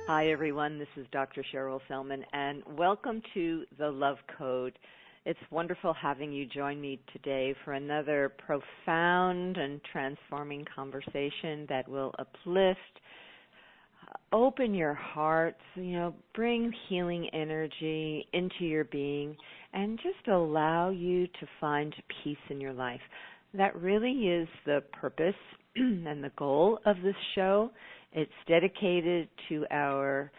Hi, everyone. This is Dr. Cheryl Selman, and welcome to The Love Code. It's wonderful having you join me today for another profound and transforming conversation that will uplift, open your hearts, bring healing energy into your being, and just allow you to find peace in your life. That really is the purpose and the goal of this show. It's dedicated to our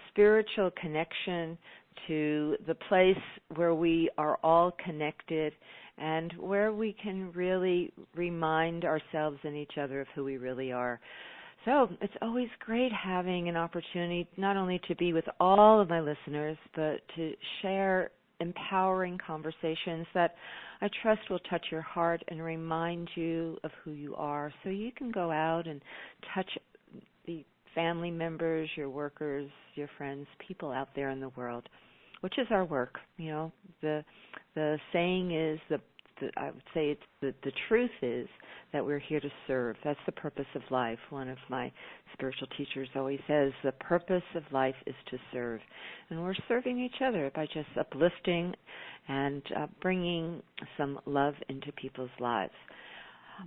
spiritual connection, to the place where we are all connected and where we can really remind ourselves and each other of who we really are. So it's always great having an opportunity not only to be with all of my listeners, but to share empowering conversations that I trust will touch your heart and remind you of who you are, so you can go out and touch the family members, your workers, your friends, people out there in the world, which is our work. The saying is, I would say the truth is that we're here to serve. That's the purpose of life. One of my spiritual teachers always says the purpose of life is to serve. And we're serving each other by just uplifting and bringing some love into people's lives.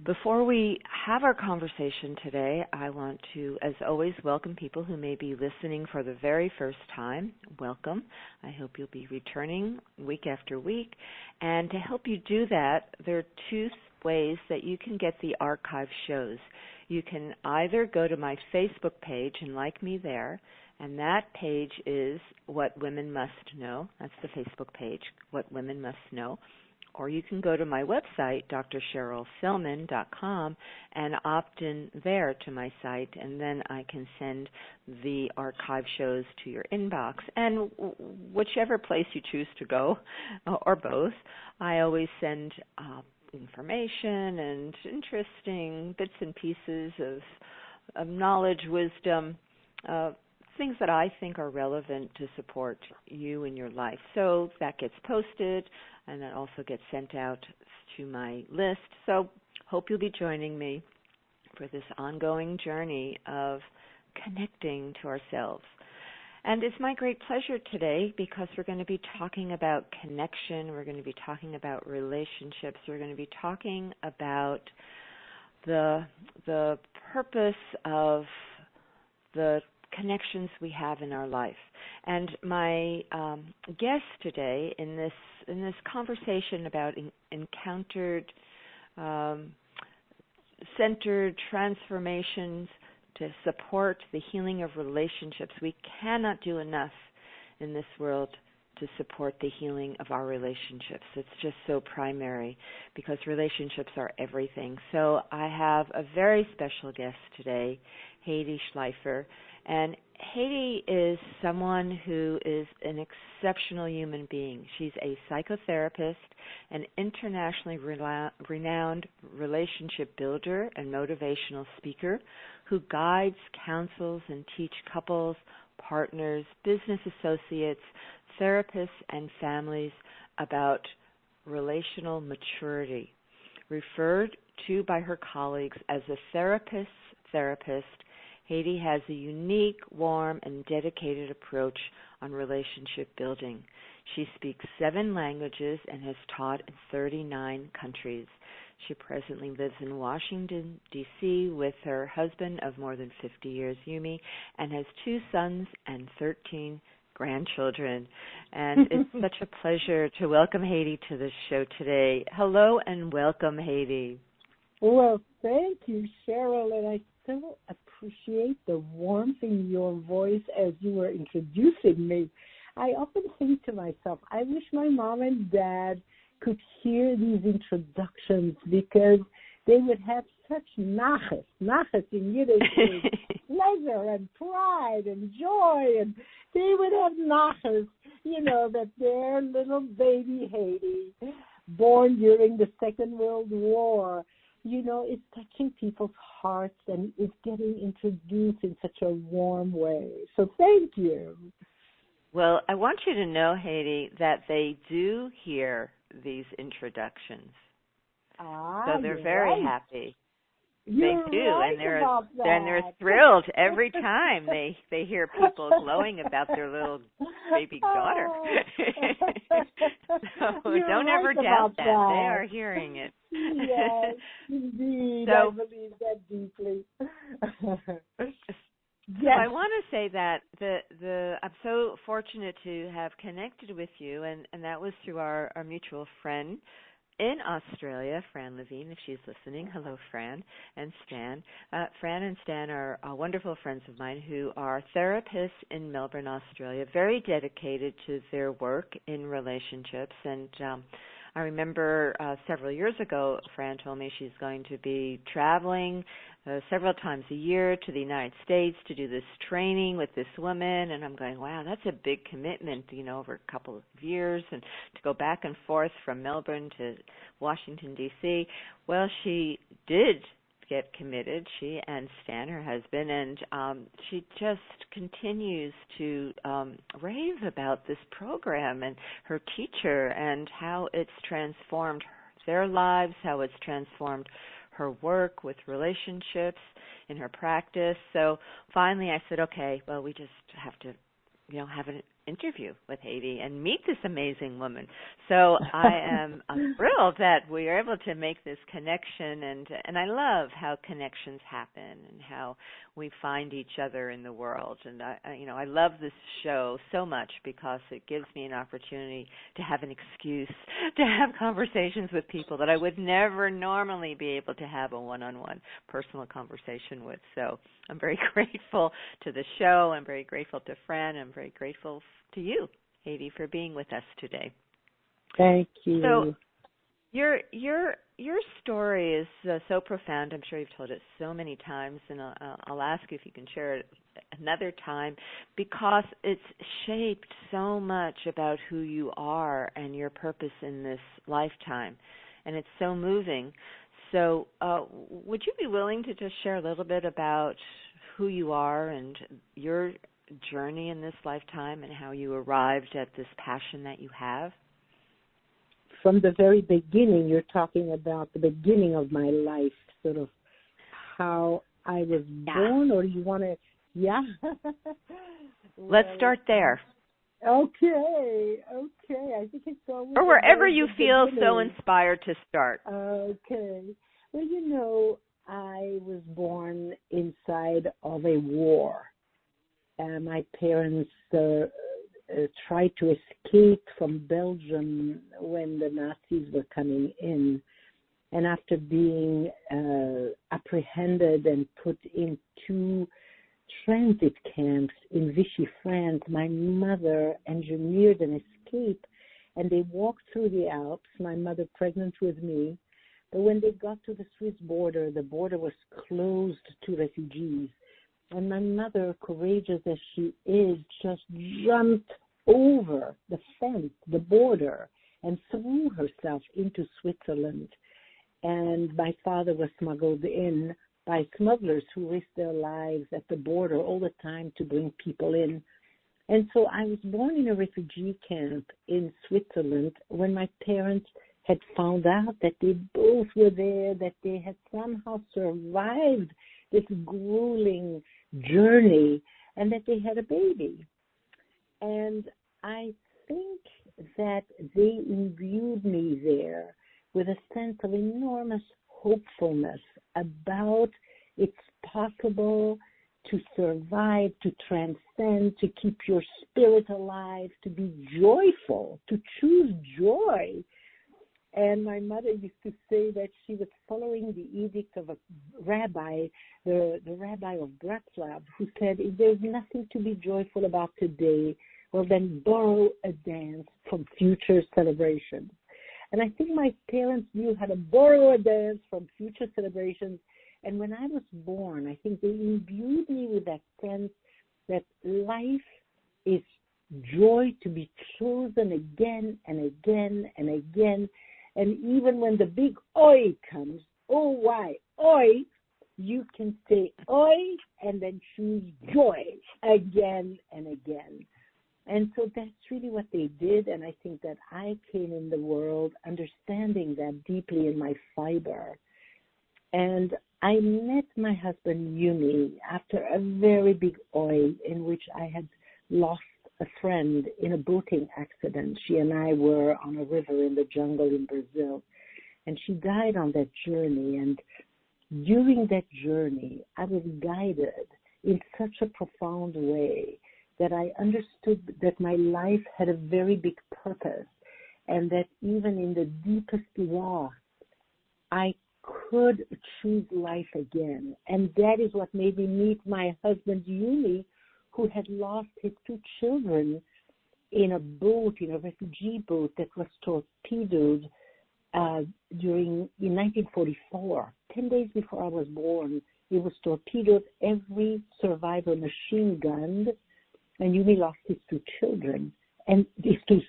Before we have our conversation today, I want to, as always, welcome people who may be listening for the very first time. Welcome. I hope you'll be returning week after week. And to help you do that, there are two ways that you can get the archive shows. You can either go to my Facebook page and like me there, and that page is What Women Must Know. That's the Facebook page, What Women Must Know. Or you can go to my website, drcherylselman.com, and opt in there to my site, and then I can send the archive shows to your inbox. And whichever place you choose to go, or both, I always send information and interesting bits and pieces of knowledge, wisdom, things that I think are relevant to support you in your life. So that gets posted, and that also gets sent out to my list. So hope you'll be joining me for this ongoing journey of connecting to ourselves. And it's my great pleasure today because we're going to be talking about connection. We're going to be talking about relationships. We're going to be talking about the purpose of the connections we have in our life. And my guest today in this conversation about encountered centered transformations to support the healing of relationships. We cannot do enough in this world to support the healing of our relationships. It's just so primary because relationships are everything. So I have a very special guest today, Hedy Schleifer. And Hedy is someone who is an exceptional human being. She's a psychotherapist, an internationally renowned relationship builder and motivational speaker who guides, counsels, and teach couples, partners, business associates, therapists, and families about relational maturity. Referred to by her colleagues as a therapist, Hedy has a unique, warm, and dedicated approach on relationship building. She speaks 7 languages and has taught in 39 countries. She presently lives in Washington, D.C. with her husband of more than 50 years, Yumi, and has 2 sons and 13 grandchildren. And it's such a pleasure to welcome Hedy to the show today. Hello and welcome, Hedy. Well, thank you, Cheryl, and I so appreciate the warmth in your voice as you were introducing me. I often think to myself, I wish my mom and dad could hear these introductions because they would have such nachas. Nachas in Yiddish is pleasure and pride and joy, and they would have nachas, that their little baby Hedy, born during the Second World War, it's touching people's hearts and it's getting introduced in such a warm way. So thank you. Well, I want you to know, Hedy, that they do hear these introductions. So they're very happy. They You're do, right and they're about then they're that. thrilled every time they hear people glowing about their little baby daughter. So You're don't right ever doubt about that. They that. are hearing it. Yes, indeed. I So believe that deeply. So I Yes. want to say that the I'm so fortunate to have connected with you, and that was through our mutual friend in Australia, Fran Levine, if she's listening. Hello, Fran and Stan. Fran and Stan are wonderful friends of mine who are therapists in Melbourne, Australia, very dedicated to their work in relationships. And I remember several years ago, Fran told me she's going to be traveling several times a year to the United States to do this training with this woman, and I'm going, wow, that's a big commitment, over a couple of years, and to go back and forth from Melbourne to Washington, D.C. Well, she did get committed, she and Stan, her husband, and she just continues to rave about this program and her teacher and how it's transformed their lives, how it's transformed her work with relationships in her practice. So finally I said, okay, well, we just have to, have an interview with Hedy and meet this amazing woman. So I am thrilled that we are able to make this connection, and I love how connections happen and how we find each other in the world. And I love this show so much because it gives me an opportunity to have an excuse to have conversations with people that I would never normally be able to have a one-on-one personal conversation with. So I'm very grateful to the show. I'm very grateful to Fran. I'm very grateful to you, Hedy, for being with us today. Thank you. So your story is so profound. I'm sure you've told it so many times, and I'll ask you if you can share it another time, because it's shaped so much about who you are and your purpose in this lifetime, and it's so moving. So would you be willing to just share a little bit about who you are and your journey in this lifetime and how you arrived at this passion that you have? From the very beginning, you're talking about the beginning of my life, sort of how I was born, or you want to, Let's start there. Okay. I think it's always or wherever you feel beginning. So inspired to start. Okay. Well, I was born inside of a war. My parents tried to escape from Belgium when the Nazis were coming in. And after being apprehended and put in 2 transit camps in Vichy, France, my mother engineered an escape, and they walked through the Alps, my mother pregnant with me. But when they got to the Swiss border, the border was closed to refugees. And my mother, courageous as she is, just jumped over the fence, the border, and threw herself into Switzerland. And my father was smuggled in by smugglers who risked their lives at the border all the time to bring people in. And so I was born in a refugee camp in Switzerland when my parents had found out that they both were there, that they had somehow survived this grueling journey, and that they had a baby. And I think that they imbued me there with a sense of enormous hopefulness about it's possible to survive, to transcend, to keep your spirit alive, to be joyful, to choose joy. And my mother used to say that she was following the edict of a rabbi, the rabbi of Bratslav, who said, if there's nothing to be joyful about today, well, then borrow a dance from future celebrations. And I think my parents knew how to borrow a dance from future celebrations. And when I was born, I think they imbued me with that sense that life is joy to be chosen again and again and again. And even when the big oi comes, oh, why, oi, you can say oi and then choose joy again and again. And so that's really what they did, and I think that I came in the world understanding that deeply in my fiber. And I met my husband, Yumi, after a very big oil in which I had lost a friend in a boating accident. She and I were on a river in the jungle in Brazil, and she died on that journey. And during that journey, I was guided in such a profound way that I understood that my life had a very big purpose, and that even in the deepest loss, I could choose life again. And that is what made me meet my husband, Yumi, who had lost his 2 children in a boat, in a refugee boat that was torpedoed in 1944. 10 days before I was born, it was torpedoed, every survivor machine gunned, and Yumi lost his 2 children and his two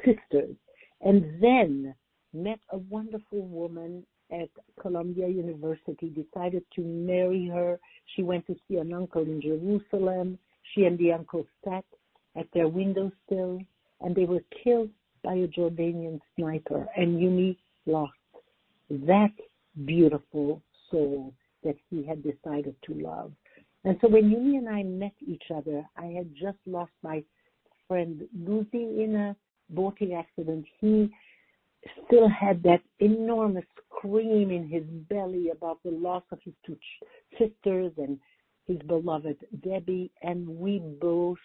sisters. And then met a wonderful woman at Columbia University, decided to marry her. She went to see an uncle in Jerusalem. She and the uncle sat at their windowsill, and they were killed by a Jordanian sniper. And Yumi lost that beautiful soul that he had decided to love. And so when Yumi and I met each other, I had just lost my friend Lucy in a boating accident. He still had that enormous scream in his belly about the loss of his 2 sisters and his beloved Debbie, and we both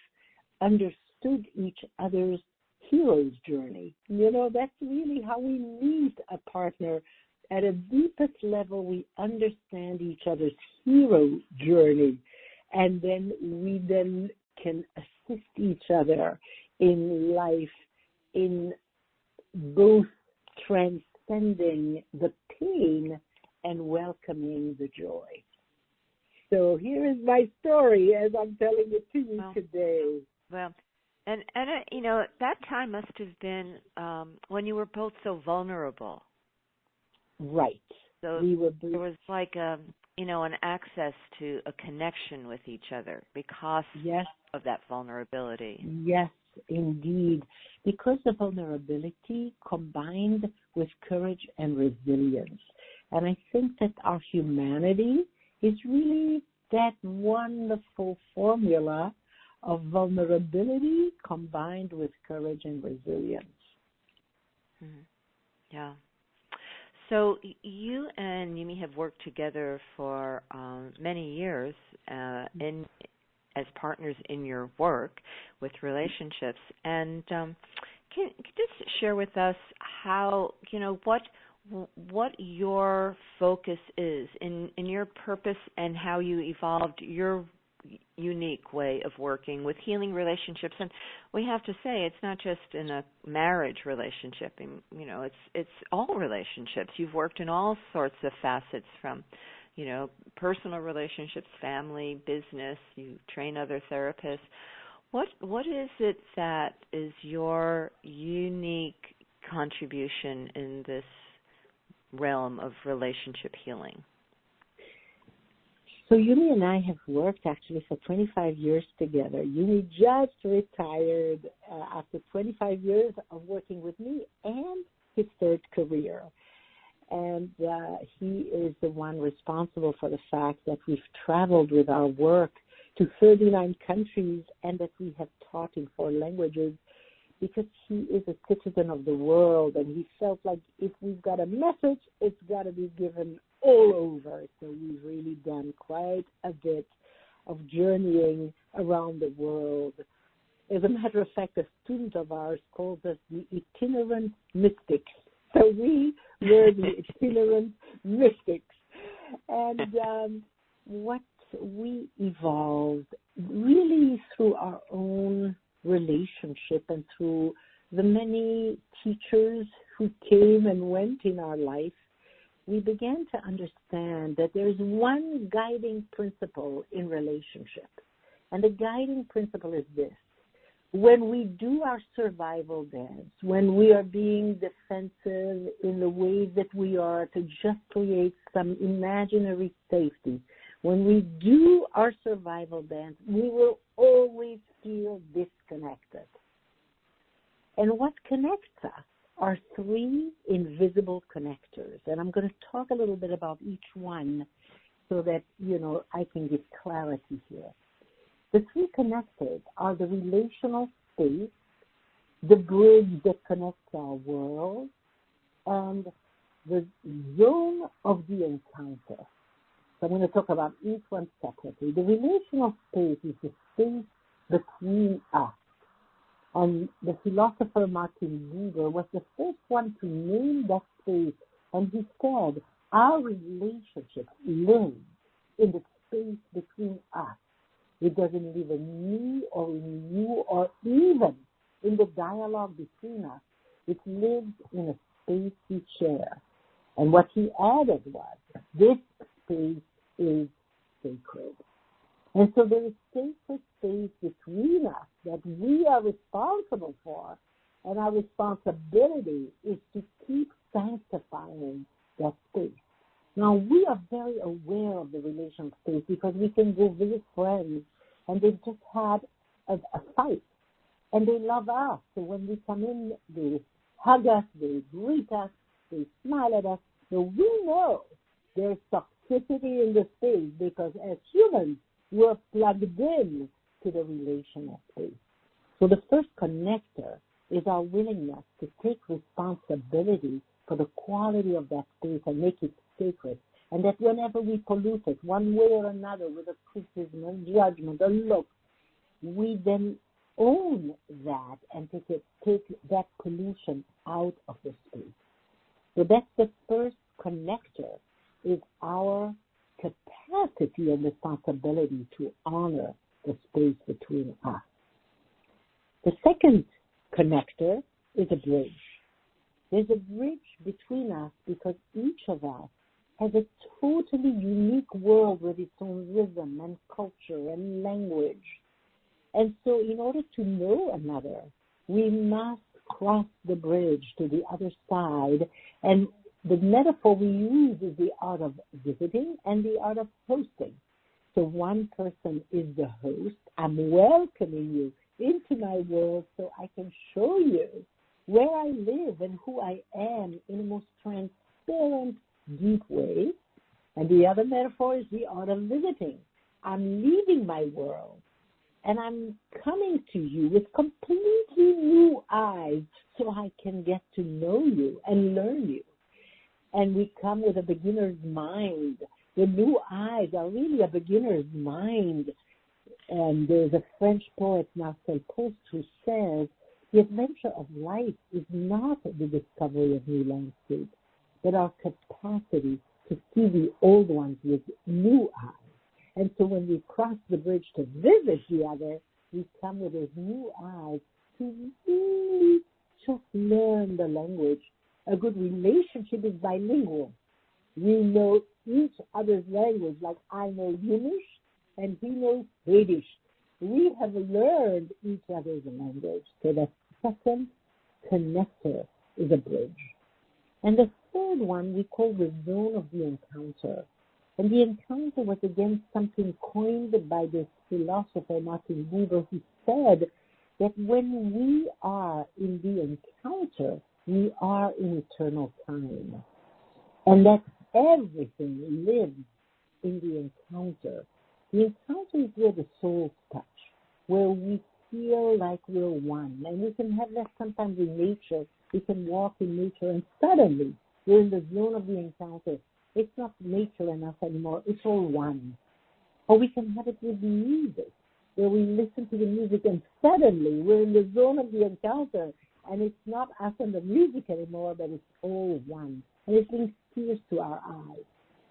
understood each other's hero's journey. You know, that's really how we meet a partner. At a deepest level, we understand each other's hero journey, and then we then can assist each other in life, in both transcending the pain and welcoming the joy. So here is my story as I'm telling it to you today. Well, and you know, that time must have been when you were both so vulnerable. Right. So there was like an access to a connection with each other because of that vulnerability. Yes, indeed. Because the vulnerability combined with courage and resilience. And I think that our humanity is really that wonderful formula of vulnerability combined with courage and resilience. Mm-hmm. Yeah. So you and Yumi have worked together for many years as partners in your work with relationships. And can you just share with us how, what your focus is in your purpose and how you evolved your unique way of working with healing relationships? And we have to say it's not just in a marriage relationship, and it's all relationships. You've worked in all sorts of facets, from personal relationships, family, business. You train other therapists. What is it that is your unique contribution in this realm of relationship healing? So Yumi and I have worked actually for 25 years together. Yumi just retired after 25 years of working with me and his 3rd career. And he is the one responsible for the fact that we've traveled with our work to 39 countries and that we have taught in 4 languages, because he is a citizen of the world, and he felt like if we've got a message, it's got to be given all over. So we've really done quite a bit of journeying around the world. As a matter of fact, a student of ours calls us the itinerant mystics. So we were the itinerant mystics. And what we evolved really through our own relationship and through the many teachers who came and went in our life, we began to understand that there is one guiding principle in relationship. And the guiding principle is this: when we do our survival dance, when we are being defensive in the ways that we are to just create some imaginary safety, when we do our survival dance, we will always feel disconnected. And what connects us are three invisible connectors, and I'm going to talk a little bit about each one so that, I can give clarity here. The three connectors are the relational space, the bridge that connects our world, and the zone of the encounter. So I'm going to talk about each one separately. The relational space is the space between us. And the philosopher Martin Buber was the first one to name that space, and he said, our relationship lives in the space between us. It doesn't live in me or in you or even in the dialogue between us. It lives in a space we share. And what he added was, this space is sacred. And so there is sacred space between us that we are responsible for, and our responsibility is to keep sanctifying that space. Now, we are very aware of the relational space because we can go visit friends and they've just had a fight, and they love us. So when we come in, they hug us, they greet us, they smile at us. So we know there's toxicity in the space because as humans, we're plugged in to the relational space. So the first connector is our willingness to take responsibility for the quality of that space and make it sacred. And that whenever we pollute it one way or another with a criticism, a judgment, a look, we then own that and take that pollution out of the space. So that's the first connector, is our capacity and responsibility to honor the space between us. The second connector is a bridge. There's a bridge between us because each of us has a totally unique world with its own rhythm and culture and language. And so in order to know another, we must cross the bridge to the other side. And the metaphor we use is the art of visiting and the art of hosting. So one person is the host. I'm welcoming you into my world so I can show you where I live and who I am in a most transparent, deep way. And the other metaphor is the art of visiting. I'm leaving my world and I'm coming to you with completely new eyes so I can get to know you and learn you. And we come with a beginner's mind. The new eyes are really a beginner's mind. And there's a French poet, Marcel Proust, who says, the adventure of life is not the discovery of new landscapes, but our capacity to see the old ones with new eyes. And so when we cross the bridge to visit the other, we come with those new eyes to really just learn the language. A good relationship is bilingual. We know each other's language, like I know Yumi and he knows Hedys. We have learned each other's language. So the second connector is a bridge. And the third one we call the zone of the encounter. And the encounter was again something coined by this philosopher Martin Buber, who said that when we are in the encounter, we are in eternal time. And that everything lives in the encounter. The encounter is where the souls touch, where we feel like we're one. And we can have that sometimes in nature. We can walk in nature and suddenly we're in the zone of the encounter. It's not nature and us anymore. It's all one. Or we can have it with music, where we listen to the music and suddenly we're in the zone of the encounter. And it's not us and the music anymore, but it's all one. And it brings tears to our eyes.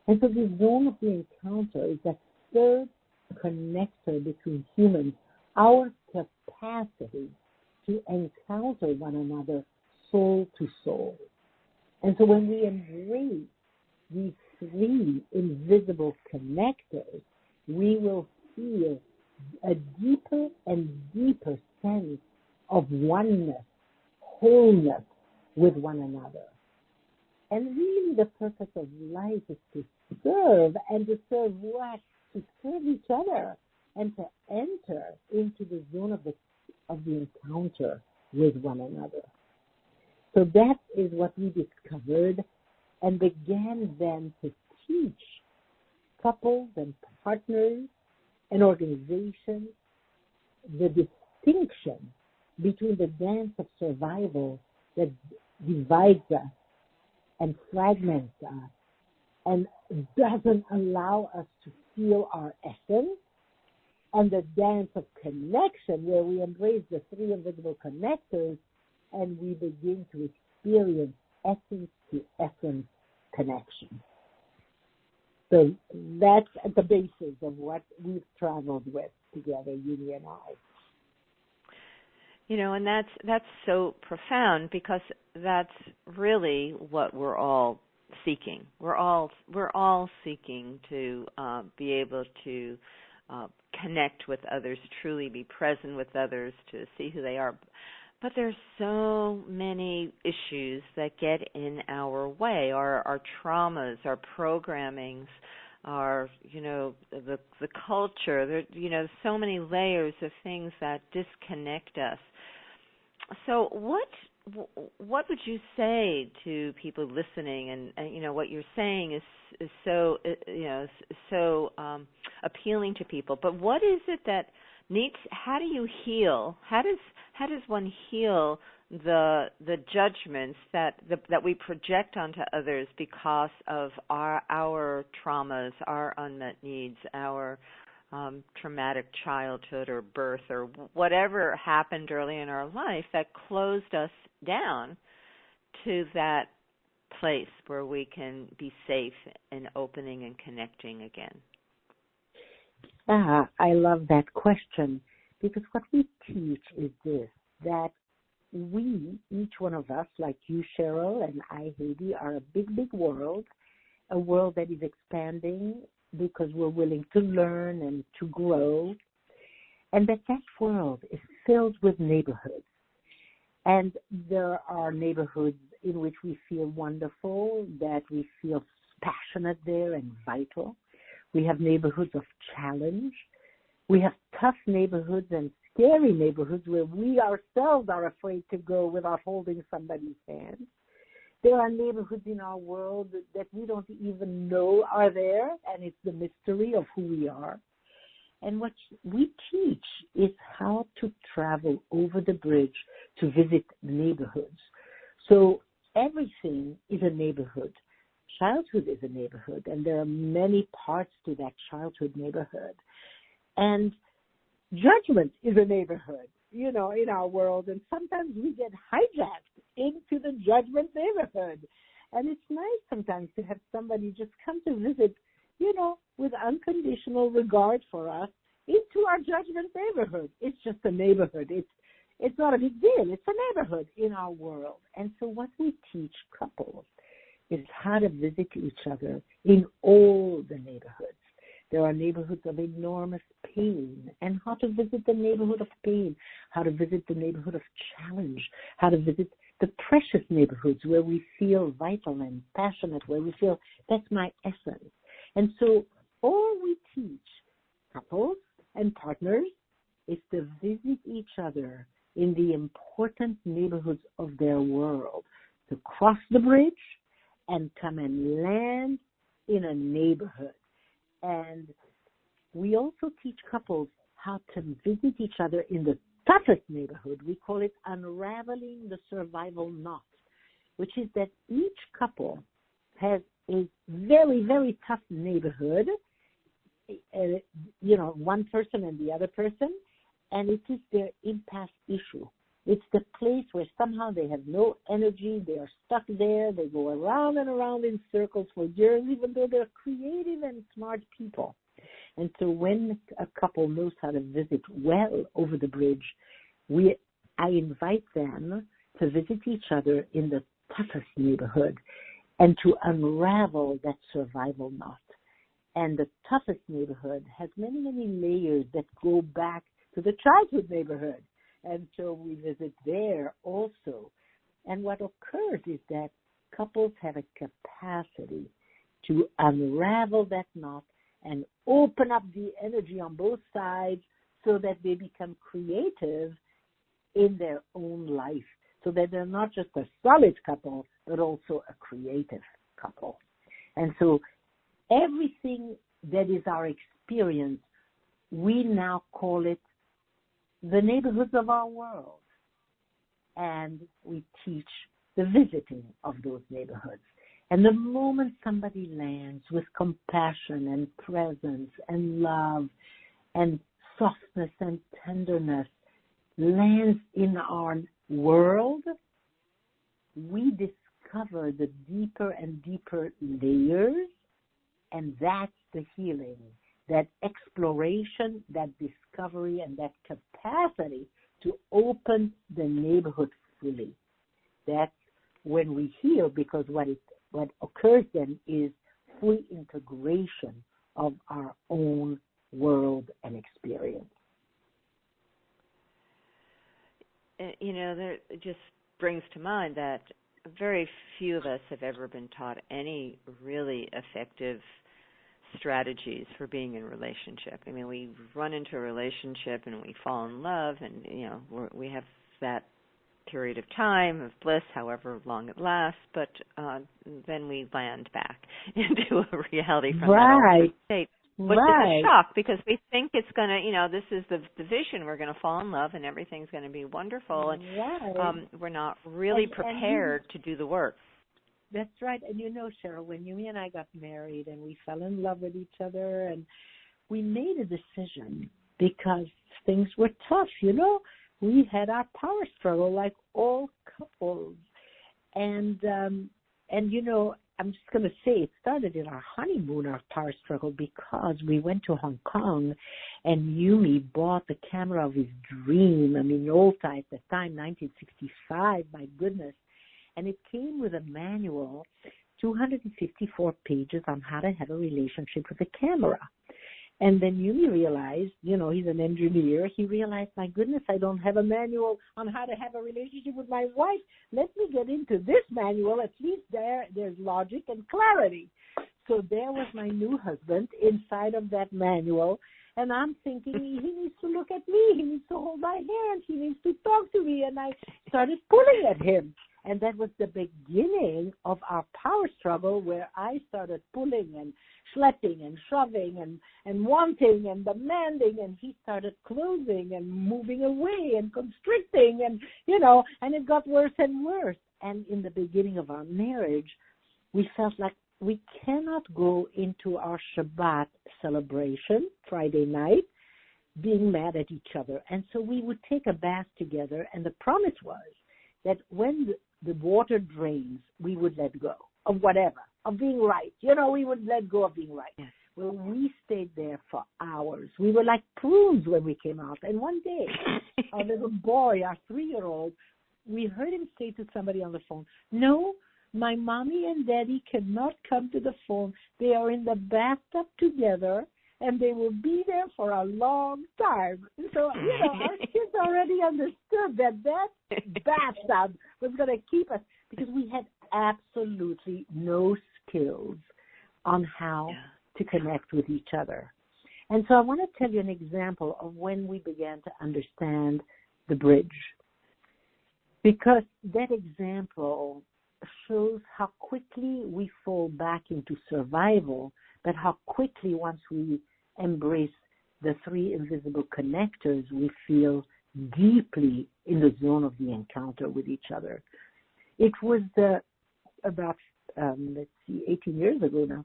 And so the zone of the encounter is that third connector between humans, our capacity to encounter one another soul to soul. And so when we embrace these three invisible connectors, we will feel a deeper and deeper sense of oneness, wholeness with one another. And really the purpose of life is to serve, and to serve what? To serve each other and to enter into the zone of the encounter with one another. So that is what we discovered and began then to teach couples and partners and organizations the distinction between the dance of survival that divides us and fragments us and doesn't allow us to feel our essence, and the dance of connection where we embrace the three invisible connectors and we begin to experience essence to essence connection. So that's at the basis of what we've traveled with together, Yumi and I. You know, and that's so profound because that's really what we're all seeking. We're all seeking to be able to connect with others, truly be present with others, to see who they are. But there's so many issues that get in our way, our traumas, our programmings, our, the culture. There, so many layers of things that disconnect us. So what would you say to people listening? And what you're saying is so so appealing to people. But what is it that needs? How do you heal? How does one heal the judgments that we project onto others because of our traumas, our unmet needs, our traumatic childhood or birth or whatever happened early in our life that closed us down to that place where we can be safe and opening and connecting again? I love that question, because what we teach is this, that we, each one of us, like you, Cheryl, and I, Hedy, are a big, big world, a world that is expanding because we're willing to learn and to grow, and that world is filled with neighborhoods. And there are neighborhoods in which we feel wonderful, that we feel passionate there and vital. We have neighborhoods of challenge. We have tough neighborhoods and scary neighborhoods where we ourselves are afraid to go without holding somebody's hand. There are neighborhoods in our world that we don't even know are there, and it's the mystery of who we are. And what we teach is how to travel over the bridge to visit neighborhoods. So everything is a neighborhood. Childhood is a neighborhood, and there are many parts to that childhood neighborhood. And judgment is a neighborhood, in our world. And sometimes we get hijacked into the judgment neighborhood. And it's nice sometimes to have somebody just come to visit, with unconditional regard for us into our judgment neighborhood. It's just a neighborhood. It's not a big deal. It's a neighborhood in our world. And so what we teach couples is how to visit each other in all the neighborhoods. There are neighborhoods of enormous pain, and how to visit the neighborhood of pain, how to visit the neighborhood of challenge, how to visit the precious neighborhoods where we feel vital and passionate, where we feel that's my essence. And so all we teach couples and partners is to visit each other in the important neighborhoods of their world, to cross the bridge and come and land in a neighborhood. And we also teach couples how to visit each other in the toughest neighborhood. We call it unraveling the survival knot, which is that each couple has a very, very tough neighborhood, one person and the other person, and it is their impasse issue. It's the place where somehow they have no energy, they are stuck there, they go around and around in circles for years, even though they're creative and smart people. And so when a couple knows how to visit well over the bridge, I invite them to visit each other in the toughest neighborhood and to unravel that survival knot. And the toughest neighborhood has many, many layers that go back to the childhood neighborhood. And so we visit there also. And what occurs is that couples have a capacity to unravel that knot and open up the energy on both sides so that they become creative in their own life, so that they're not just a solid couple, but also a creative couple. And so everything that is our experience, we now call it the neighborhoods of our world. And we teach the visiting of those neighborhoods. And the moment somebody lands with compassion and presence and love and softness and tenderness, lands in our world, we discover the deeper and deeper layers, and that's the healing, that exploration, that discovery, and that capacity to open the neighborhood fully. That's when we heal, because what occurs then is full integration of our own world and experience. It just brings to mind that very few of us have ever been taught any really effective strategies for being in a relationship. I mean, we run into a relationship and we fall in love, and we have that period of time of bliss, however long it lasts, but then we land back into a reality from that altered state, which is a shock, because we think it's going to, this is the vision, we're going to fall in love and everything's going to be wonderful, and we're not really prepared to do the work. That's right. And Cheryl, when Yumi and I got married and we fell in love with each other, and we made a decision because things were tough, we had our power struggle like all couples. And I'm just going to say it started in our honeymoon, our power struggle, because we went to Hong Kong and Yumi bought the camera of his dream. I mean, Yolta at the time, 1965, my goodness. And it came with a manual, 254 pages on how to have a relationship with a camera. And then Yumi realized, he's an engineer. He realized, my goodness, I don't have a manual on how to have a relationship with my wife. Let me get into this manual. At least there's logic and clarity. So there was my new husband inside of that manual. And I'm thinking, he needs to look at me. He needs to hold my hand. He needs to talk to me. And I started pulling at him. And that was the beginning of our power struggle, where I started pulling and schlepping and shoving and wanting and demanding, and he started closing and moving away and constricting, and it got worse and worse. And in the beginning of our marriage, we felt like we cannot go into our Shabbat celebration Friday night being mad at each other. And so we would take a bath together, and the promise was that when the water drains, we would let go of whatever, of being right. We would let go of being right. Yes. Well, we stayed there for hours. We were like prunes when we came out. And one day, our little boy, our 3-year-old, we heard him say to somebody on the phone, "No, my mommy and daddy cannot come to the phone. They are in the bathtub together, and they will be there for a long time." So, our kids already understood that bathtub was going to keep us, because we had absolutely no skills on how to connect with each other. And so I want to tell you an example of when we began to understand the bridge, because that example shows how quickly we fall back into survival, but how quickly, once we embrace the 3 invisible connectors, we feel deeply in the zone of the encounter with each other. It was about 18 years ago now.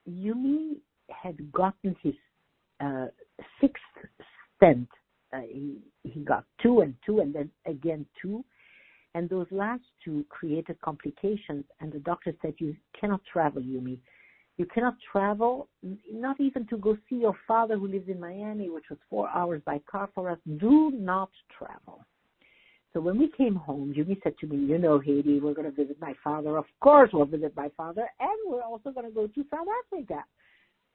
Yumi had gotten his 6th stent. He got 2 and 2, and then again 2. And those last 2 created complications. And the doctor said, "You cannot travel, Yumi. You cannot travel, not even to go see your father who lives in Miami, which was 4 hours by car for us. Do not travel." So when we came home, Yumi said to me, "Hedy, we're going to visit my father. Of course we'll visit my father. And we're also going to go to South Africa."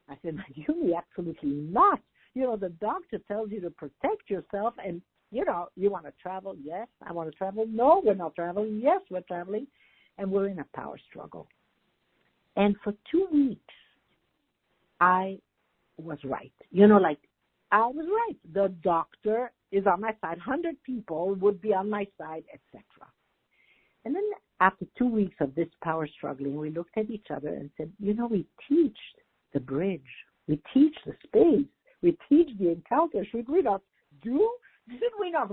I said, "Yumi, absolutely not. The doctor tells you to protect yourself, and, you want to travel. Yes, I want to travel. No, we're not traveling. Yes, we're traveling." And we're in a power struggle. And for 2 weeks, I was right. I was right. The doctor is on my side, 100 people would be on my side, etc. And then after 2 weeks of this power struggling, we looked at each other and said, we teach the bridge. We teach the space. We teach the encounter. Should we not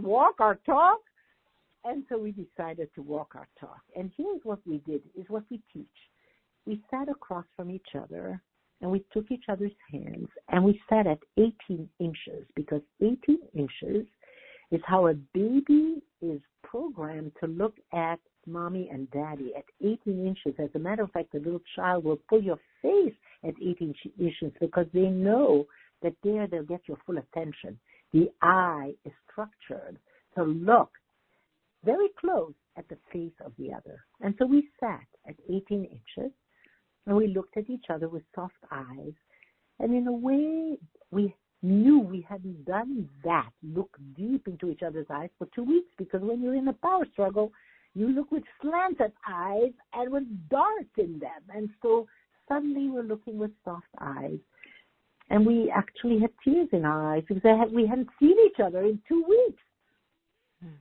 walk our talk? And so we decided to walk our talk. And here's what we did, is what we teach. We sat across from each other, and we took each other's hands, and we sat at 18 inches, because 18 inches is how a baby is programmed to look at mommy and daddy at 18 inches. As a matter of fact, the little child will pull your face at 18 inches because they know that there they'll get your full attention. The eye is structured to look very close at the face of the other. And so we sat at 18 inches, and we looked at each other with soft eyes. And in a way, we knew we hadn't done that, look deep into each other's eyes for 2 weeks, because when you're in a power struggle, you look with slanted eyes and with darts in them. And so suddenly we're looking with soft eyes. And we actually had tears in our eyes because we hadn't seen each other in 2 weeks.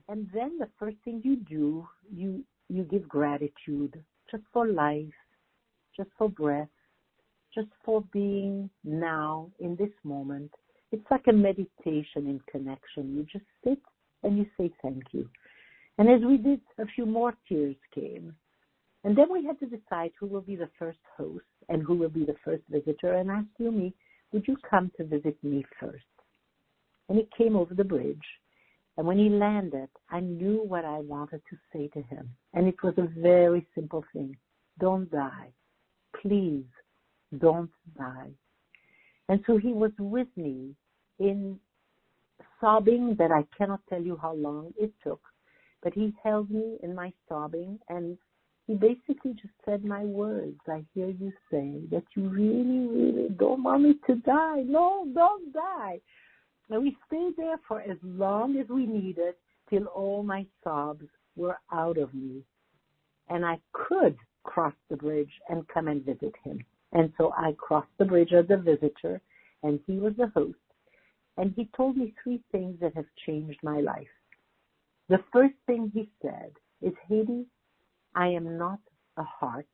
And then the first thing you do, you give gratitude just for life, just for breath, just for being now in this moment. It's like a meditation in connection. You just sit and you say thank you. And as we did, a few more tears came. And then we had to decide who will be the first host and who will be the first visitor. And I asked Yumi, would you come to visit me first? And he came over the bridge. And when he landed, I knew what I wanted to say to him. And it was a very simple thing. Don't die. Please, don't die. And so he was with me in sobbing that I cannot tell you how long it took. But he held me in my sobbing, and he basically just said my words. I hear you say that you really, really don't want me to die. No, don't die. And we stayed there for as long as we needed till all my sobs were out of me. And I could cross the bridge and come and visit him. And so I crossed the bridge as a visitor, and he was the host. And he told me 3 things that have changed my life. The first thing he said is, Hedy, I am not a heart.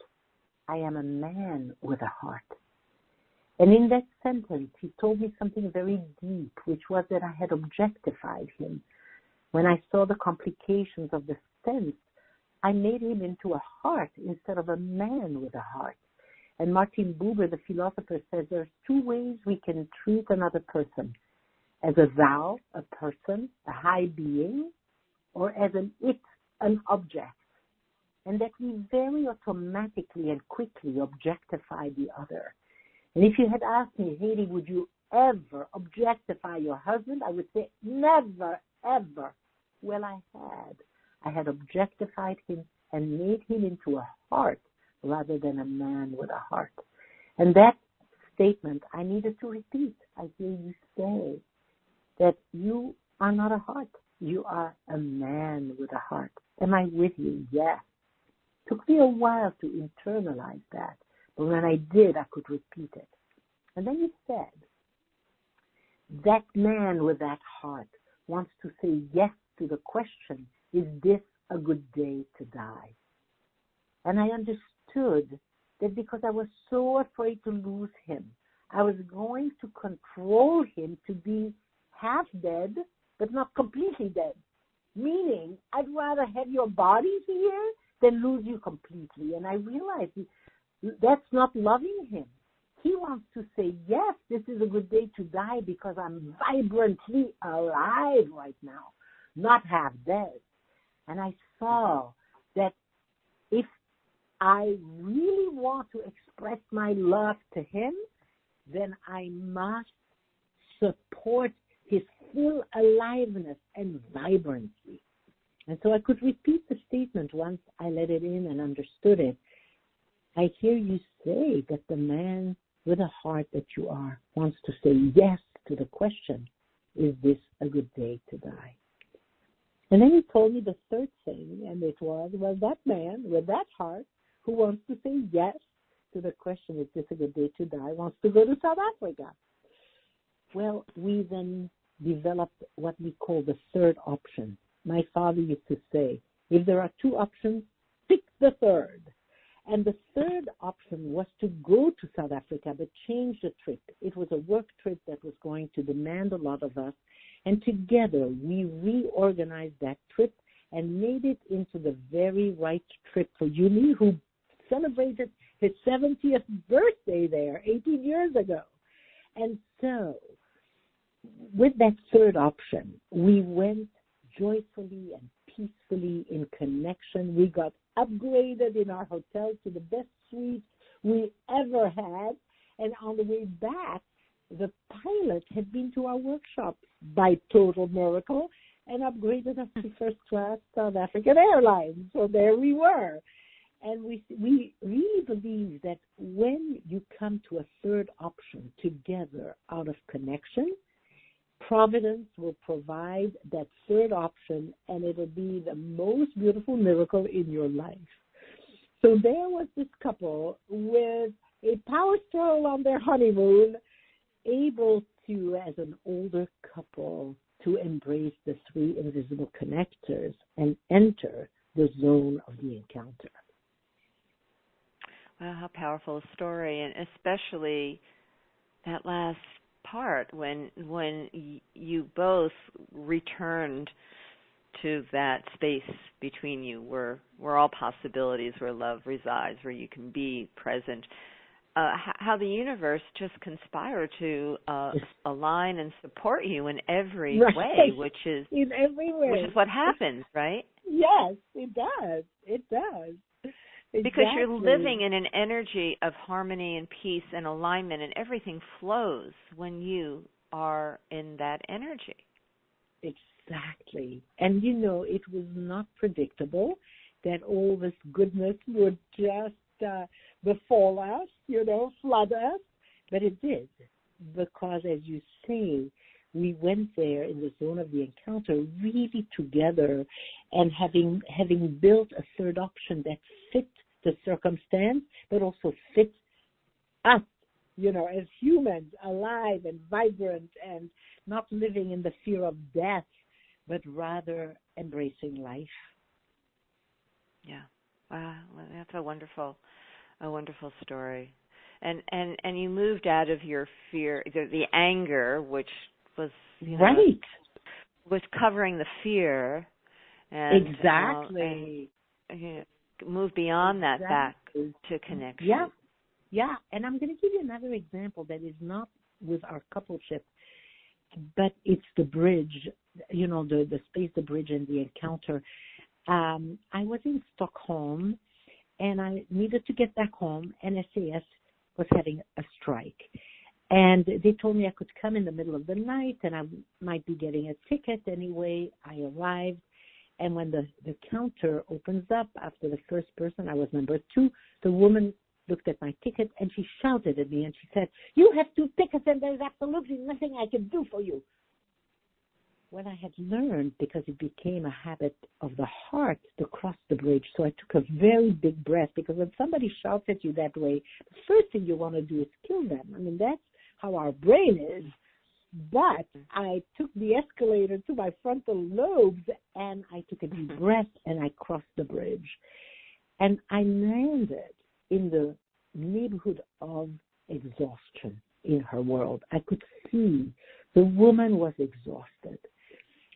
I am a man with a heart. And in that sentence, he told me something very deep, which was that I had objectified him. When I saw the complications of the sense, I made him into a heart instead of a man with a heart. And Martin Buber, the philosopher, says there's 2 ways we can treat another person. As a thou, a person, a high being, or as an it, an object. And that we very automatically and quickly objectify the other. And if you had asked me, Hedy, would you ever objectify your husband? I would say, never, ever. Well, I had. I had objectified him and made him into a heart rather than a man with a heart. And that statement I needed to repeat. I hear you say that you are not a heart. You are a man with a heart. Am I with you? Yes. Took me a while to internalize that. But when I did, I could repeat it. And then he said, that man with that heart wants to say yes to the question, is this a good day to die? And I understood that because I was so afraid to lose him, I was going to control him to be half dead, but not completely dead. Meaning, I'd rather have your body here than lose you completely. And I realized that's not loving him. He wants to say, yes, this is a good day to die because I'm vibrantly alive right now, not half dead. And I saw that if I really want to express my love to him, then I must support his full aliveness and vibrancy. And so I could repeat the statement once I let it in and understood it. I hear you say that the man with a heart that you are wants to say yes to the question, is this a good day to die? And then he told me the third thing, and it was, well, that man with that heart who wants to say yes to the question, is this a good day to die, wants to go to South Africa. Well, we then developed what we call the third option. My father used to say, if there are two options, pick the third. And the third option was to go to South Africa, but change the trip. It was a work trip that was going to demand a lot of us. And together we reorganized that trip and made it into the very right trip for Yumi, who celebrated his 70th birthday there 18 years ago. And so with that third option, we went joyfully and peacefully in connection. We got upgraded in our hotel to the best suite we ever had. And on the way back, the pilot had been to our workshop by total miracle and upgraded us to first class South African Airlines. So there we were. And we really believe that when you come to a third option together out of connection, Providence will provide that third option, and it'll be the most beautiful miracle in your life. So there was this couple with a power stroll on their honeymoon, able to, as an older couple, to embrace the three invisible connectors and enter the zone of the encounter. Wow, how powerful a story, and especially that last part when you both returned to that space between you where all possibilities, where love resides, where you can be present. How the universe just conspired to align and support you in every way, which is in every way, which is what happens, right? Yes, it does. It does. Exactly. Because you're living in an energy of harmony and peace and alignment, and everything flows when you are in that energy. Exactly. And, it was not predictable that all this goodness would just befall us, flood us. But it did, because, as you say, we went there in the zone of the encounter really together, and having built a third option that fit the circumstance, but also fit us, as humans, alive and vibrant and not living in the fear of death, but rather embracing life. Yeah. Wow, that's a wonderful story. And you moved out of your fear, the anger, which was right, was covering the fear, and exactly. Move beyond that back to connection. Yeah. And I'm going to give you another example that is not with our coupleship, but it's the bridge, the space, the bridge, and the encounter. I was in Stockholm, and I needed to get back home, and SAS was having a strike. And they told me I could come in the middle of the night, and I might be getting a ticket anyway. I arrived. And when the counter opens up after the first person, I was number 2, the woman looked at my ticket and she shouted at me and she said, "You have 2 tickets and there's absolutely nothing I can do for you." Well, I had learned, because it became a habit of the heart, to cross the bridge. So I took a very big breath, because when somebody shouts at you that way, the first thing you want to do is kill them. I mean, that's how our brain is. But I took the escalator to my frontal lobes, and I took a deep breath, and I crossed the bridge. And I landed in the neighborhood of exhaustion in her world. I could see the woman was exhausted.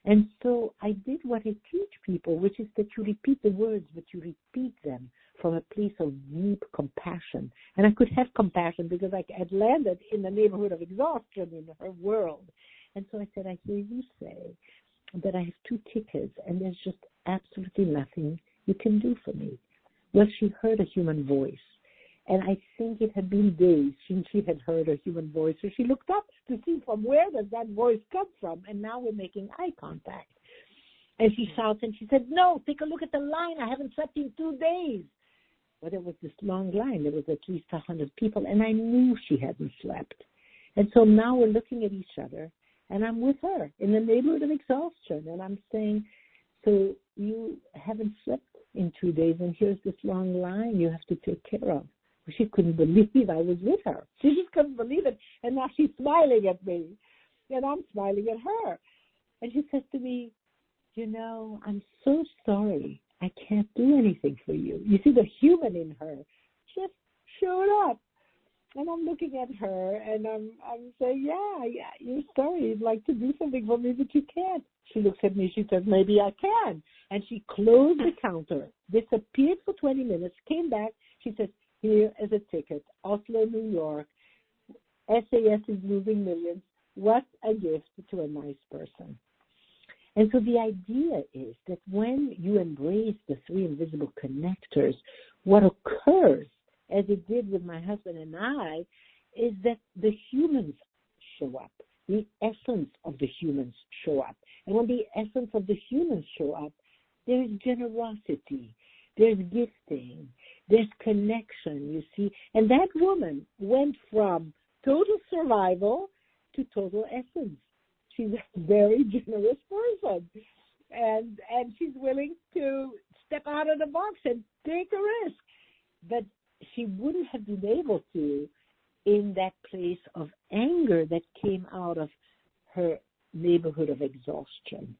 And so I did what I teach people, which is that you repeat the words, but you repeat them from a place of deep compassion. And I could have compassion because I had landed in the neighborhood of exhaustion in her world. And so I said, "I hear you say that I have 2 tickets and there's just absolutely nothing you can do for me." Well, she heard a human voice. And I think it had been days since she had heard a human voice. So she looked up to see from where does that voice come from. And now we're making eye contact. And she shouts and she said, "No, take a look at the line. I haven't slept in 2 days. But there was this long line. There was at least 100 people. And I knew she hadn't slept. And so now we're looking at each other. And I'm with her in the neighborhood of exhaustion. And I'm saying, "So you haven't slept in 2 days. And here's this long line you have to take care of." She couldn't believe I was with her. She just couldn't believe it. And now she's smiling at me. and I'm smiling at her. And she says to me, I'm so sorry. I can't do anything for you. You see, the human in her just showed up. And I'm looking at her, and I'm saying, yeah, you're sorry. You'd like to do something for me, but you can't. She looks at me. She says, maybe I can. And she closed the counter, disappeared for 20 minutes, came back. She says, here is a ticket, Oslo, New York. SAS is losing millions. What a gift to a nice person. And so the idea is that when you embrace the three invisible connectors, what occurs, as it did with my husband and I, is that the humans show up. The essence of the humans show up. And when the essence of the humans show up, there is generosity, there's gifting, there's connection, you see. And that woman went from total survival to total essence. She's a very generous person, and she's willing to step out of the box and take a risk. But she wouldn't have been able to in that place of anger that came out of her neighborhood of exhaustion.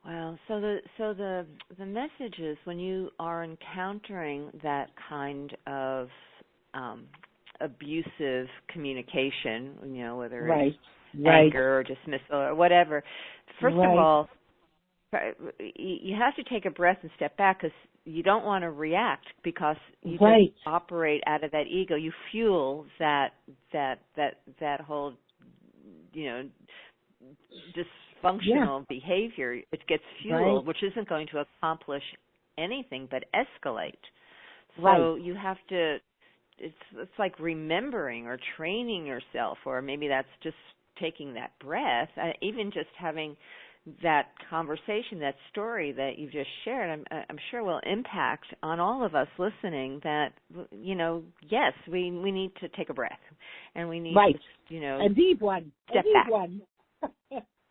Wow. So the message is, when you are encountering that kind of abusive communication, whether it's anger or dismissal or whatever, first of all, you have to take a breath and step back, because you don't want to react, because you just operate out of that ego. You fuel that whole dysfunctional behavior. It gets fueled, which isn't going to accomplish anything but escalate. So you have to. It's like remembering or training yourself, or maybe that's just taking that breath, even just having that conversation, that story that you've just shared, I'm sure will impact on all of us listening that, yes, we need to take a breath, and we need to, a deep one, step back.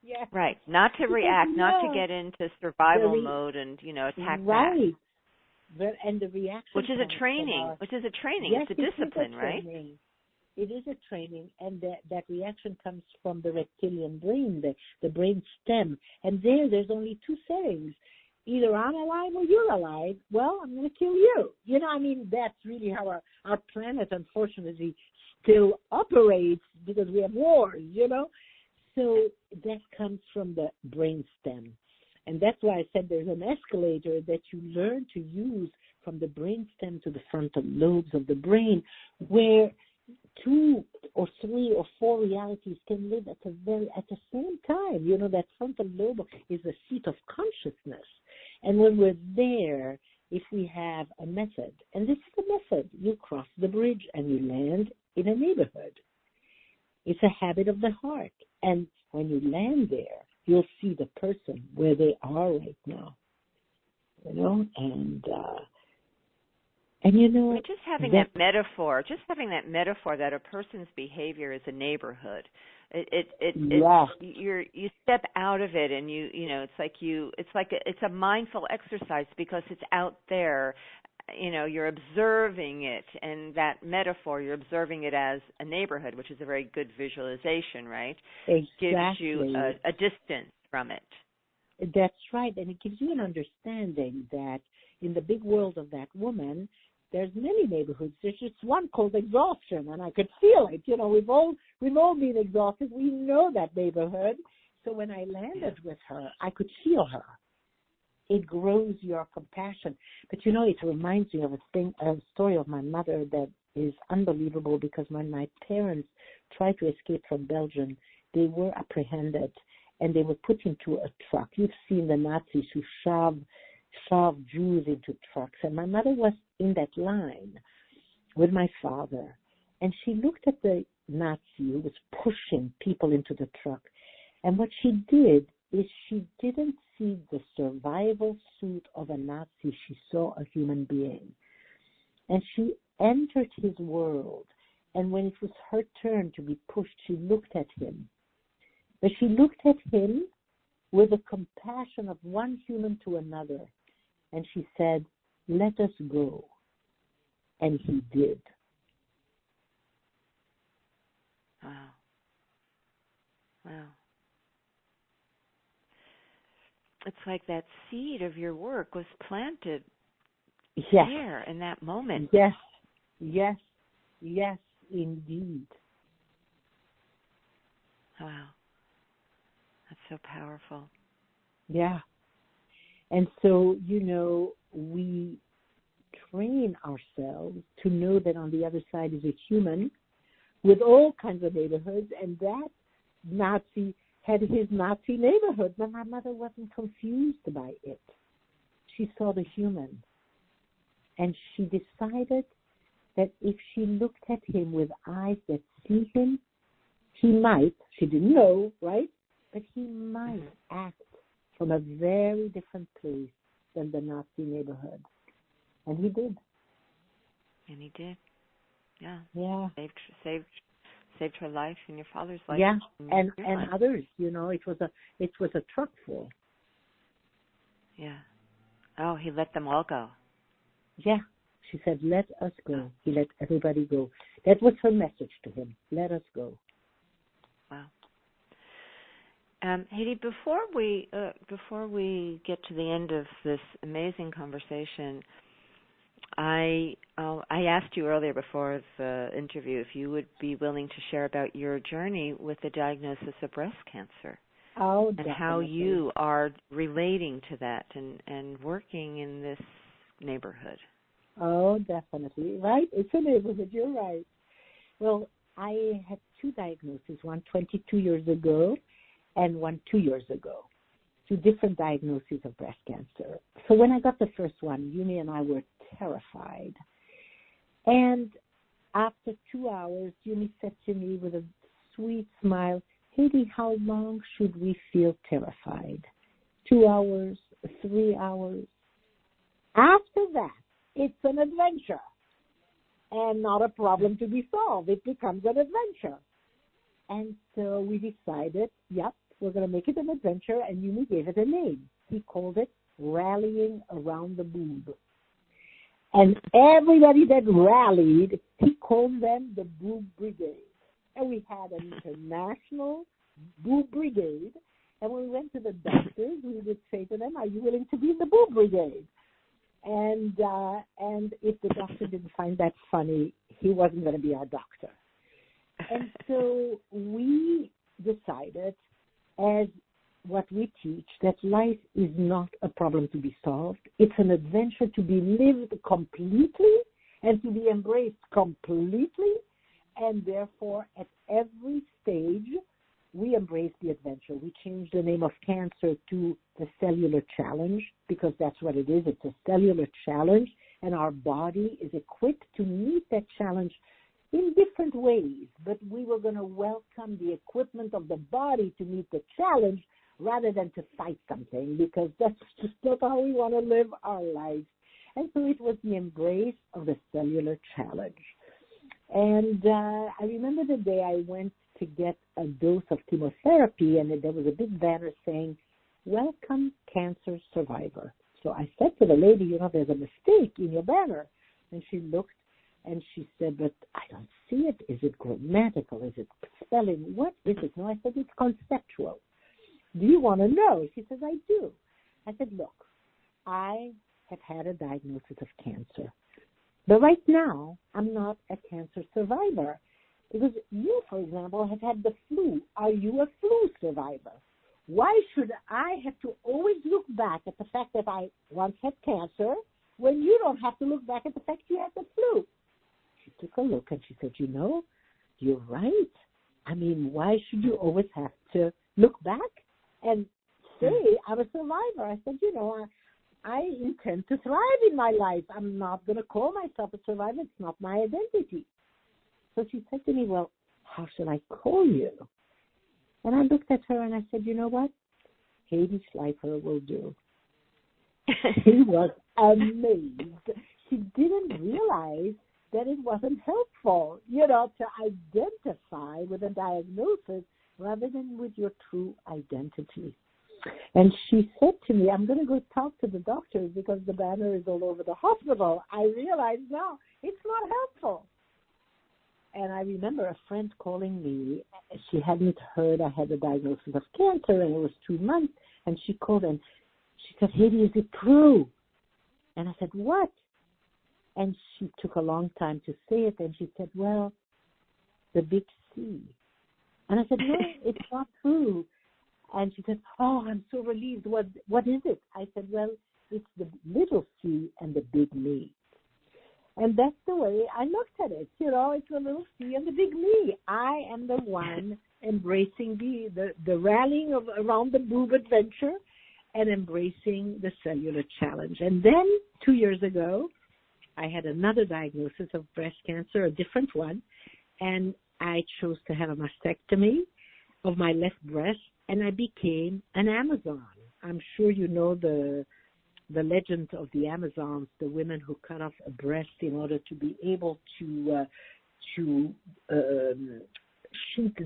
Yeah. Right. Not to react, not to get into survival mode and, attack back. And the reaction, which is a training. Yes, it's a discipline, right? It is a training, and that reaction comes from the reptilian brain, the brain stem. And there's only two settings. Either I'm alive or you're alive. Well, I'm going to kill you. That's really how our planet, unfortunately, still operates, because we have wars, So that comes from the brain stem. And that's why I said there's an escalator that you learn to use from the brain stem to the frontal lobes of the brain, where 2 or 3 or 4 realities can live at the same time. That frontal lobe is the seat of consciousness. And when we're there, if we have a method, and this is a method, you cross the bridge and you land in a neighborhood. It's a habit of the heart. And when you land there, you'll see the person where they are right now, But just having that metaphor that a person's behavior is a neighborhood, you step out of it, and it's a mindful exercise, because it's out there. You're observing it, and that metaphor, you're observing it as a neighborhood, which is a very good visualization, right? Exactly. It gives you a distance from it. That's right, and it gives you an understanding that in the big world of that woman, there's many neighborhoods. There's just one called exhaustion, and I could feel it. We've all been exhausted. We know that neighborhood. So when I landed with her, I could feel her. It grows your compassion. But it reminds me of a story of my mother that is unbelievable, because when my parents tried to escape from Belgium, they were apprehended and they were put into a truck. You've seen the Nazis who shove Jews into trucks. And my mother was in that line with my father. And she looked at the Nazi who was pushing people into the truck. And what she did is she didn't see the survival suit of a Nazi. She saw a human being. And she entered his world. And when it was her turn to be pushed, she looked at him. But she looked at him with the compassion of one human to another. And she said, "Let us go." And he did. Wow. Wow. It's like that seed of your work was planted there in that moment. Yes, yes, yes, indeed. Wow. That's so powerful. Yeah. And so, we train ourselves to know that on the other side is a human with all kinds of neighborhoods, and that Nazi had his Nazi neighborhood, but my mother wasn't confused by it. She saw the human, and she decided that if she looked at him with eyes that see him, he might, she didn't know, right? But he might act from a very different place than the Nazi neighborhood. And he did. And he did. Yeah. Yeah. Saved her life and your father's life. Yeah. And life. others, it was a truck full. Yeah. Oh, he let them all go. Yeah. She said, let us go. He let everybody go. That was her message to him. Let us go. Wow. Hedy, before we get to the end of this amazing conversation, I asked you earlier before the interview if you would be willing to share about your journey with the diagnosis of breast cancer. Oh, and definitely. How you are relating to that and working in this neighborhood. Oh, definitely. Right? It's a neighborhood. You're right. Well, I had two diagnoses, one 22 years ago and one 2 years ago. Two different diagnoses of breast cancer. So when I got the first one, Yumi and I were terrified. And after 2 hours, Yumi said to me with a sweet smile, Hedy, how long should we feel terrified? 2 hours, 3 hours? After that, it's an adventure and not a problem to be solved. It becomes an adventure. And so we decided, yep, we're going to make it an adventure, and Yumi gave it a name. He called it Rallying Around the Boob. And everybody that rallied, he called them the Boob Brigade. And we had an international Boob Brigade. And when we went to the doctors, we would say to them, are you willing to be in the Boob Brigade? And if the doctor didn't find that funny, he wasn't going to be our doctor. And so we decided, as what we teach, that life is not a problem to be solved. It's an adventure to be lived completely and to be embraced completely. And therefore, at every stage, we embrace the adventure. We changed the name of cancer to the cellular challenge because that's what it is. It's a cellular challenge, and our body is equipped to meet that challenge in different ways. But we were going to welcome the equipment of the body to meet the challenge rather than to fight something, because that's just not how we want to live our lives. And so it was the embrace of the cellular challenge. And I remember the day I went to get a dose of chemotherapy, and there was a big banner saying, welcome cancer survivor. So I said to the lady, there's a mistake in your banner. And she looked and she said, but I don't see it. Is it grammatical? Is it spelling? What is it? No, I said, it's conceptual. Do you want to know? She says, I do. I said, look, I have had a diagnosis of cancer. But right now, I'm not a cancer survivor. Because you, for example, have had the flu. Are you a flu survivor? Why should I have to always look back at the fact that I once had cancer when you don't have to look back at the fact you had the flu? She took a look and she said, you're right. I mean, why should you always have to look back and say I'm a survivor? I said, I intend to thrive in my life. I'm not going to call myself a survivor. It's not my identity. So she said to me, well, how should I call you? And I looked at her and I said, you know what? Hedy Schleifer will do. She was amazed. She didn't realize that it wasn't helpful, to identify with a diagnosis rather than with your true identity. And she said to me, I'm going to go talk to the doctors because the banner is all over the hospital. I realize now it's not helpful. And I remember a friend calling me. She hadn't heard I had a diagnosis of cancer, and it was 2 months. And she called and she said, Hedy, is it true? And I said, what? And she took a long time to say it. And she said, well, the big C. And I said, no, it's not true. And she said, oh, I'm so relieved. What is it? I said, well, it's the little C and the big me. And that's the way I looked at it. You know, it's the little C and the big me. I am the one embracing the rallying around the boob adventure and embracing the cellular challenge. And then 2 years ago, I had another diagnosis of breast cancer, a different one, and I chose to have a mastectomy of my left breast, and I became an Amazon. I'm sure you know the legend of the Amazons, the women who cut off a breast in order to be able to shoot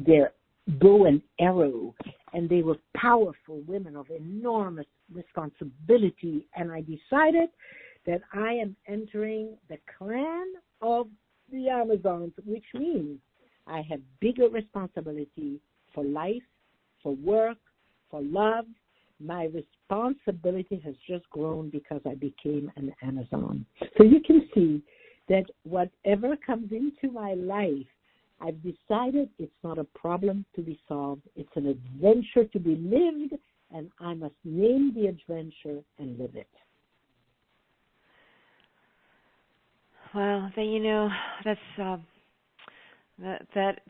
their bow and arrow. And they were powerful women of enormous responsibility. And I decided that I am entering the clan of the Amazons, which means I have bigger responsibility for life, for work, for love. My responsibility has just grown because I became an Amazon. So you can see that whatever comes into my life, I've decided it's not a problem to be solved. It's an adventure to be lived, and I must name the adventure and live it. Well, that's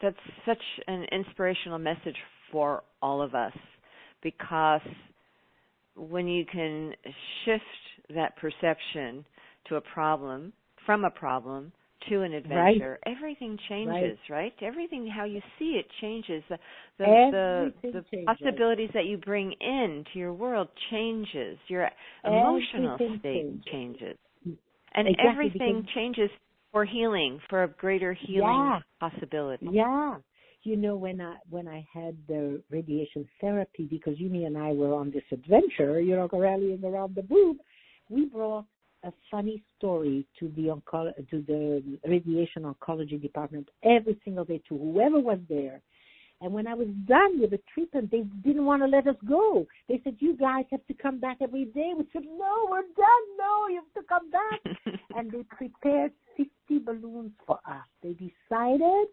that's such an inspirational message for all of us, because when you can shift that perception to a problem, from a problem to an adventure, everything changes, right? Everything, how you see it, changes. The possibilities that you bring into your world changes. Your emotional state changes. And everything changes for healing, for a greater healing possibility. Yeah. You know, when I had the radiation therapy, because Yumi and I were on this adventure, rallying around the boob, we brought a funny story to the radiation oncology department every single day to whoever was there. And when I was done with the treatment, they didn't want to let us go. They said, you guys have to come back every day. We said, no, we're done. No, you have to come back. And they prepared 50 balloons for us. They decided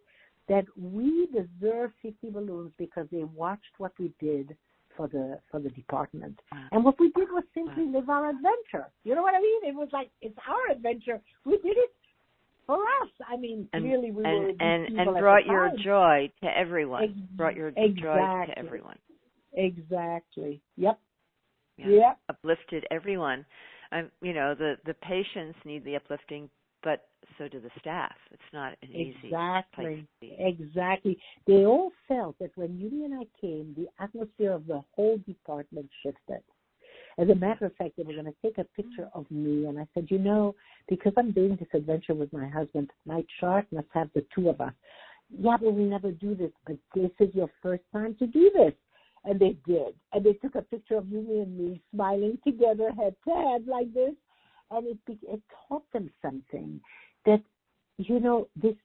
that we deserve 50 balloons because they watched what we did for the department. And what we did was simply live our adventure. You know what I mean? It was like, it's our adventure. We did it for us. I mean, really, we were and brought your joy to everyone. Brought your joy to everyone. Exactly. Yep. Yep. Uplifted everyone. The patients need the uplifting, but so do the staff. It's not an easy place to be. Exactly. They all felt that when Yumi and I came, the atmosphere of the whole department shifted. As a matter of fact, they were going to take a picture of me, and I said, because I'm doing this adventure with my husband, my chart must have the two of us. Yeah, but we never do this, but this is your first time to do this. And they did. And they took a picture of Yumi and me smiling together, head to head like this. And it taught them something that, this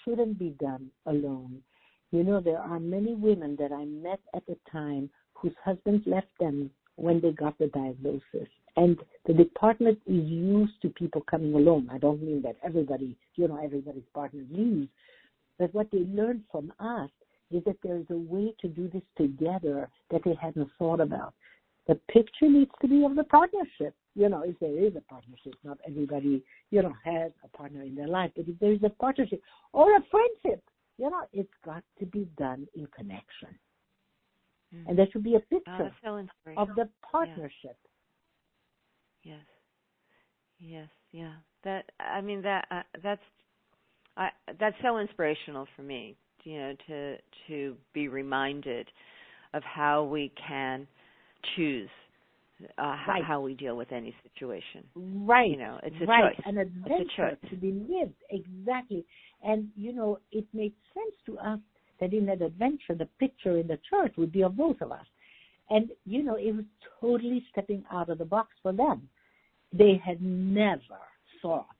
shouldn't be done alone. There are many women that I met at the time whose husbands left them when they got the diagnosis. And the department is used to people coming alone. I don't mean that everybody's partner leaves. But what they learned from us is that there is a way to do this together that they hadn't thought about. The picture needs to be of the partnership. If there is a partnership, not everybody, has a partner in their life. But if there is a partnership or a friendship, it's got to be done in connection. Mm-hmm. And there should be a picture of the partnership. Yes. Yeah. That's so inspirational for me, to be reminded of how we can choose how we deal with any situation. Right. It's a choice. An adventure to be lived. Exactly. And, it made sense to us that in that adventure, the picture in the church would be of both of us. And, it was totally stepping out of the box for them. They had never thought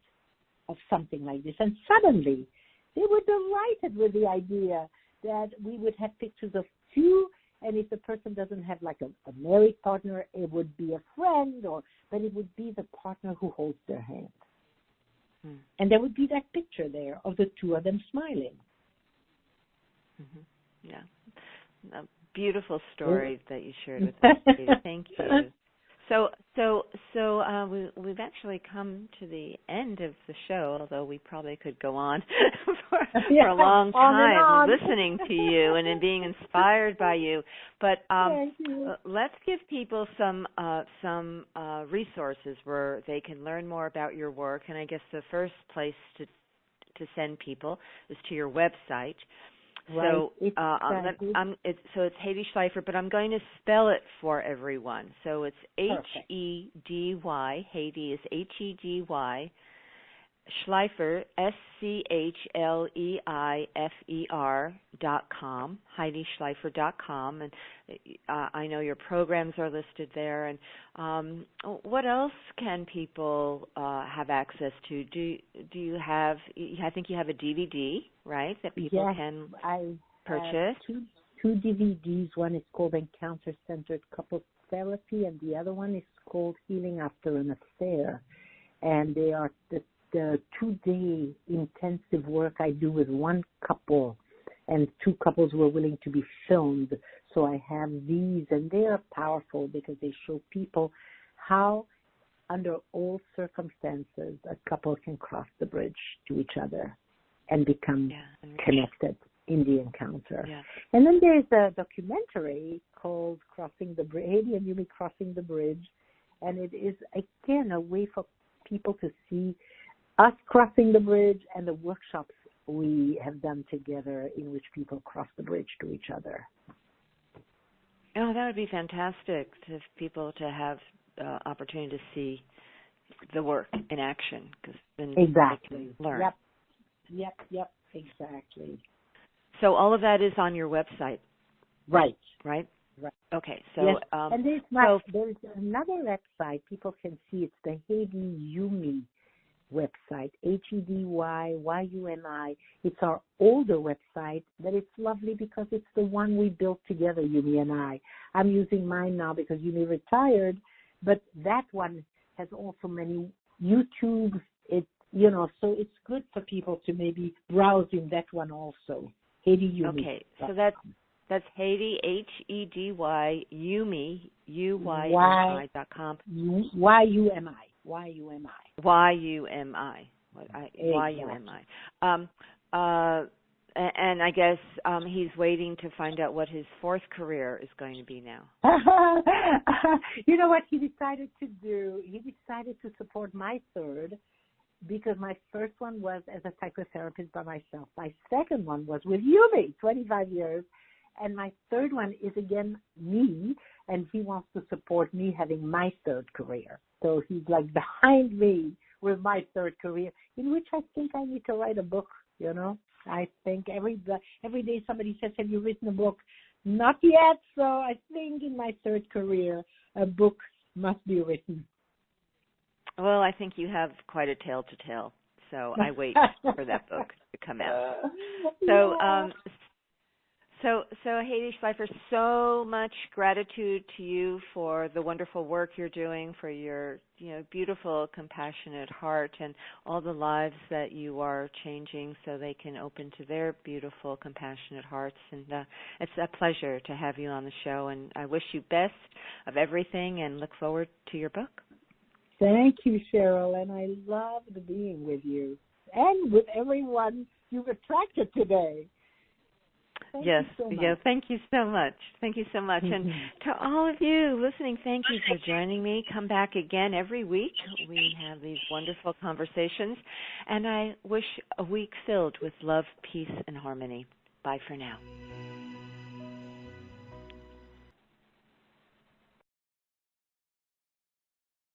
of something like this. And suddenly, They were delighted with the idea that we would have pictures of two, and if the person doesn't have like a married partner, it would be a friend, but it would be the partner who holds their hand. And there would be that picture there of the two of them smiling. Yeah. A beautiful story that you shared with us, Hedys. Thank you. We've actually come to the end of the show, although we probably could go on for a long time listening to you and being inspired by you. But let's give people some resources where they can learn more about your work. And I guess the first place to send people is to your website. Right. So it's Hedy Schleifer, but I'm going to spell it for everyone. So it's Hedy, Hedy is Hedy, Schleifer, SCHLEIFER.com, HedySchleifer.com, and I know your programs are listed there. And what else can people have access to? Do you have? I think you have a DVD, right? That people can purchase. Two DVDs. One is called Encounter-Centered Couples Therapy, and the other one is called Healing After an Affair. And they are the 2-day intensive work I do with one couple, and two couples were willing to be filmed. So I have these, and they are powerful because they show people how, under all circumstances, a couple can cross the bridge to each other and become connected in the encounter. Yeah. And then there's a documentary called Hedy and Yumi Crossing the Bridge, and it is, again, a way for people to see us crossing the bridge and the workshops we have done together in which people cross the bridge to each other. Oh, that would be fantastic for people to have the opportunity to see the work in action, because then they can learn. Yep, exactly. So all of that is on your website. Right. Okay, so yes. And there's another website people can see. It's the Hedy Yumi website, HEDYYUMI. It's our older website, but it's lovely because it's the one we built together, Yumi and I. I'm using mine now because Yumi retired, but that one has also many YouTube. So it's good for people to maybe browse in that one also. Hedy Yumi. Okay, so that's Hedy, Hedy, Yumi, UYMI.com. YUMI. And I guess he's waiting to find out what his fourth career is going to be now. You know what he decided to do? He decided to support my third, because my first one was as a psychotherapist by myself. My second one was with Yumi, 25 years. And my third one is, again, me, and he wants to support me having my third career. So he's like behind me with my third career, in which I think I need to write a book, I think every day somebody says, have you written a book? Not yet, so I think in my third career, a book must be written. Well, I think you have quite a tale to tell, so I wait for that book to come out. So Hedy Schleifer, so much gratitude to you for the wonderful work you're doing, for your beautiful, compassionate heart, and all the lives that you are changing so they can open to their beautiful, compassionate hearts. And it's a pleasure to have you on the show, and I wish you best of everything and look forward to your book. Thank you, Cheryl, and I loved being with you and with everyone you've attracted today. Thank you so much. Thank you so much. Thank you so much. And to all of you listening, thank you for joining me. Come back again every week. We have these wonderful conversations, and I wish a week filled with love, peace, and harmony. Bye for now.